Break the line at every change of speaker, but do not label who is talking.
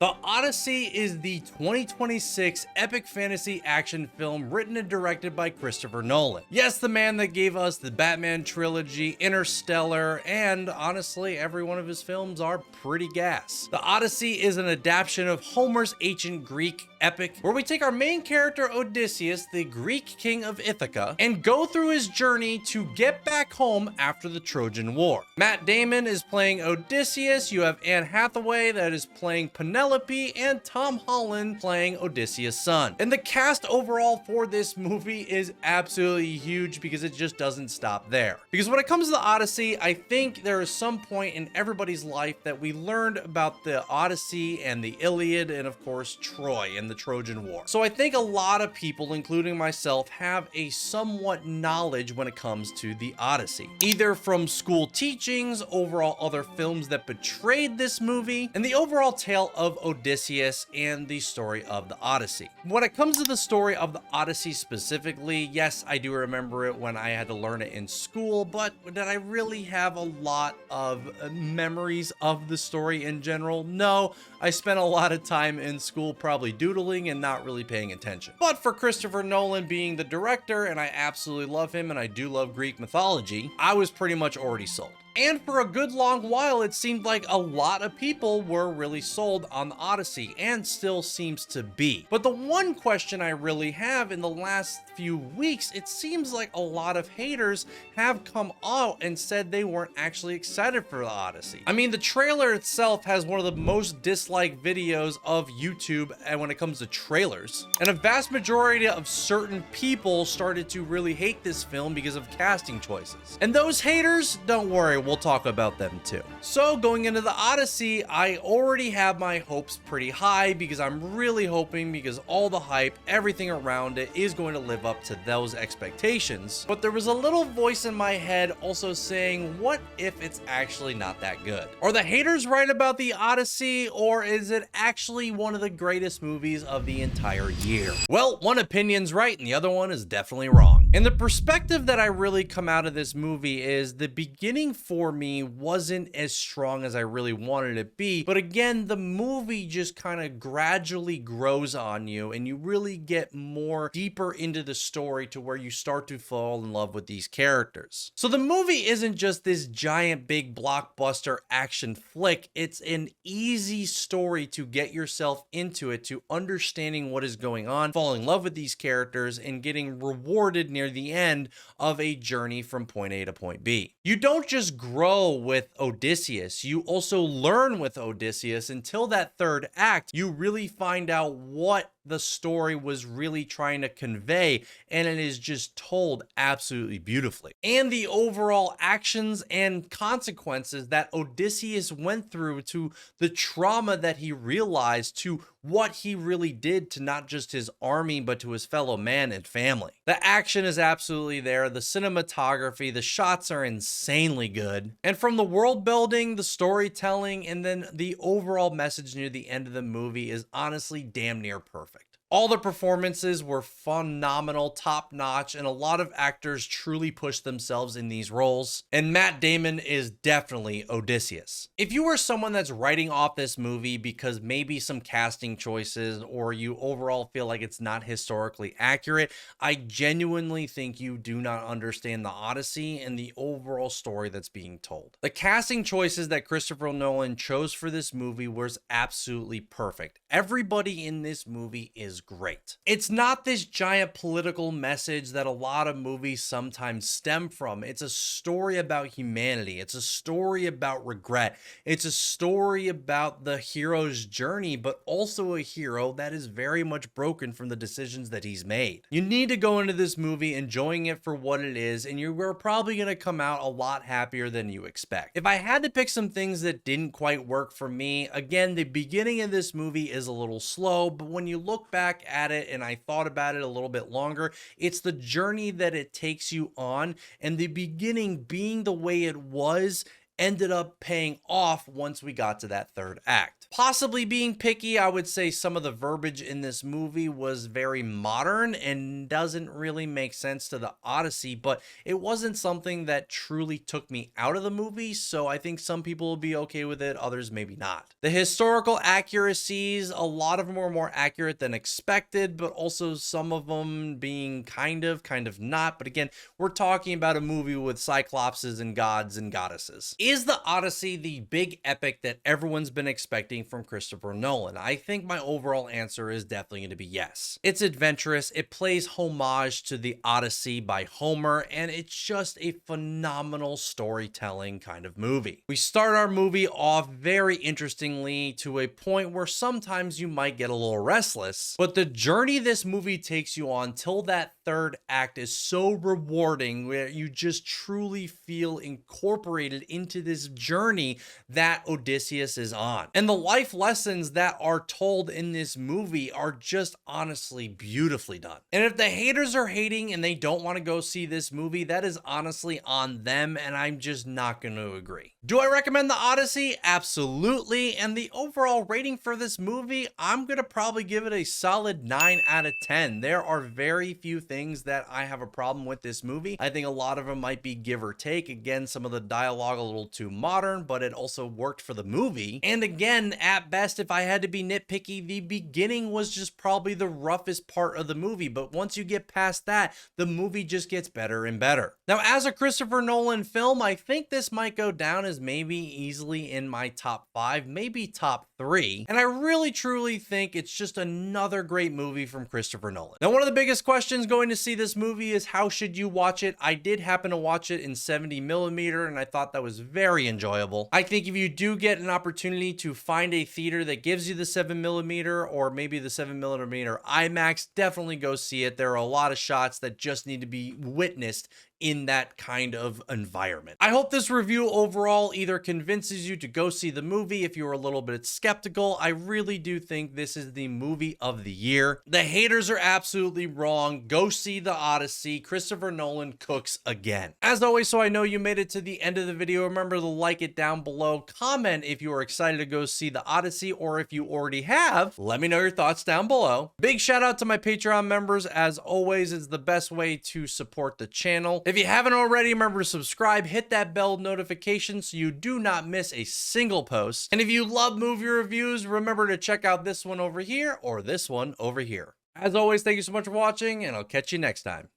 The Odyssey is the 2026 epic fantasy action film written and directed by Christopher Nolan. Yes, the man that gave us the Batman trilogy, Interstellar, and honestly, every one of his films are pretty gas. The Odyssey is an adaptation of Homer's ancient Greek epic, where we take our main character Odysseus, the Greek king of Ithaca, and go through his journey to get back home after the Trojan War. Matt Damon is playing Odysseus, you have Anne Hathaway that is playing Penelope, and Tom Holland playing Odysseus' son. And the cast overall for this movie is absolutely huge because it just doesn't stop there. Because when it comes to the Odyssey, I think there is some point in everybody's life that we learned about the Odyssey and the Iliad and of course Troy and the Trojan War. So I think a lot of people, including myself, have a somewhat knowledge when it comes to the Odyssey. Either from school teachings, overall other films that betrayed this movie, and the overall tale of Odysseus and the story of the Odyssey. When it comes to the story of the Odyssey specifically, yes, I do remember it when I had to learn it in school, but did I really have a lot of memories of the story in general? No, I spent a lot of time in school probably doodling and not really paying attention. But for Christopher Nolan being the director, and I absolutely love him and I do love Greek mythology, I was pretty much already sold. And for a good long while, it seemed like a lot of people were really sold on the Odyssey, and still seems to be. But the one question I really have in the last few weeks, it seems like a lot of haters have come out and said they weren't actually excited for the Odyssey. I mean, the trailer itself has one of the most disliked videos of YouTube and when it comes to trailers. And a vast majority of certain people started to really hate this film because of casting choices. And those haters, don't worry, we'll talk about them too. So going into the Odyssey, I already have my hopes pretty high because I'm really hoping, because all the hype, everything around it is going to live up to those expectations. But there was a little voice in my head also saying, what if it's actually not that good? Are the haters right about the Odyssey, or is it actually one of the greatest movies of the entire year? Well, one opinion's right and the other one is definitely wrong. And the perspective that I really come out of this movie is the beginning for me wasn't as strong as I really wanted it to be. But again, the movie just kind of gradually grows on you and you really get more deeper into the story to where you start to fall in love with these characters. So the movie isn't just this giant big blockbuster action flick. It's an easy story to get yourself into it, to understanding what is going on, falling in love with these characters, and getting rewarded near the end of a journey from point A to point B. You don't just grow with Odysseus, you also learn with Odysseus until that third act. You really find out what the story was really trying to convey, and it is just told absolutely beautifully. And the overall actions and consequences that Odysseus went through, to the trauma that he realized, to what he really did to not just his army but to his fellow man and family. The action is absolutely there, the cinematography, the shots are insanely good, and from the world building, the storytelling, and then the overall message near the end of the movie is honestly damn near perfect. All the performances were phenomenal, top notch, and a lot of actors truly pushed themselves in these roles. And Matt Damon is definitely Odysseus. If you are someone that's writing off this movie because maybe some casting choices, or you overall feel like it's not historically accurate, I genuinely think you do not understand the Odyssey and the overall story that's being told. The casting choices that Christopher Nolan chose for this movie was absolutely perfect. Everybody in this movie is great. It's not this giant political message that a lot of movies sometimes stem from. It's a story about humanity. It's a story about regret. It's a story about the hero's journey, but also a hero that is very much broken from the decisions that he's made. You need to go into this movie enjoying it for what it is, and you are probably going to come out a lot happier than you expect. If I had to pick some things that didn't quite work for me, again, the beginning of this movie is a little slow, but when you look back at it and I thought about it a little bit longer, it's the journey that it takes you on, and the beginning being the way it was ended up paying off once we got to that third act. Possibly being picky, I would say some of the verbiage in this movie was very modern and doesn't really make sense to the Odyssey, but it wasn't something that truly took me out of the movie, so I think some people will be okay with it, others maybe not. The historical accuracies, a lot of them were more accurate than expected, but also some of them being kind of not. But again, we're talking about a movie with cyclopses and gods and goddesses. Is the Odyssey the big epic that everyone's been expecting from Christopher Nolan? I think my overall answer is definitely going to be yes. It's adventurous, it plays homage to the Odyssey by Homer, and it's just a phenomenal storytelling kind of movie. We start our movie off very interestingly to a point where sometimes you might get a little restless, but the journey this movie takes you on till that third act is so rewarding, where you just truly feel incorporated into this journey that Odysseus is on. And the life lessons that are told in this movie are just honestly beautifully done. And if the haters are hating and they don't want to go see this movie, that is honestly on them, and I'm just not going to agree. Do I recommend the Odyssey? Absolutely. And the overall rating for this movie, I'm going to probably give it a solid 9 out of 10. There are very few things that I have a problem with this movie. I think a lot of them might be give or take. Again, some of the dialogue a little too modern, but it also worked for the movie. And again, at best, if I had to be nitpicky, the beginning was just probably the roughest part of the movie. But once you get past that, the movie just gets better and better. Now, as a Christopher Nolan film, I think this might go down as maybe easily in my top 5, maybe top 3. And I really truly think it's just another great movie from Christopher Nolan. Now, one of the biggest questions going to see this movie is how should you watch it? I did happen to watch it in 70mm, and I thought that was very enjoyable. I think if you do get an opportunity to find a theater that gives you the 7mm or maybe the 7mm IMAX, definitely go see it. There are a lot of shots that just need to be witnessed in that kind of environment. I hope this review overall either convinces you to go see the movie if you're a little bit skeptical. I really do think this is the movie of the year. The haters are absolutely wrong. Go see the Odyssey. Christopher Nolan cooks again. As always, so I know you made it to the end of the video, remember to like it down below. Comment if you are excited to go see the Odyssey, or if you already have, let me know your thoughts down below. Big shout out to my Patreon members. As always, it's the best way to support the channel. If you haven't already, remember to subscribe, hit that bell notification so you do not miss a single post. And if you love movie reviews, remember to check out this one over here or this one over here. As always, thank you so much for watching, and I'll catch you next time.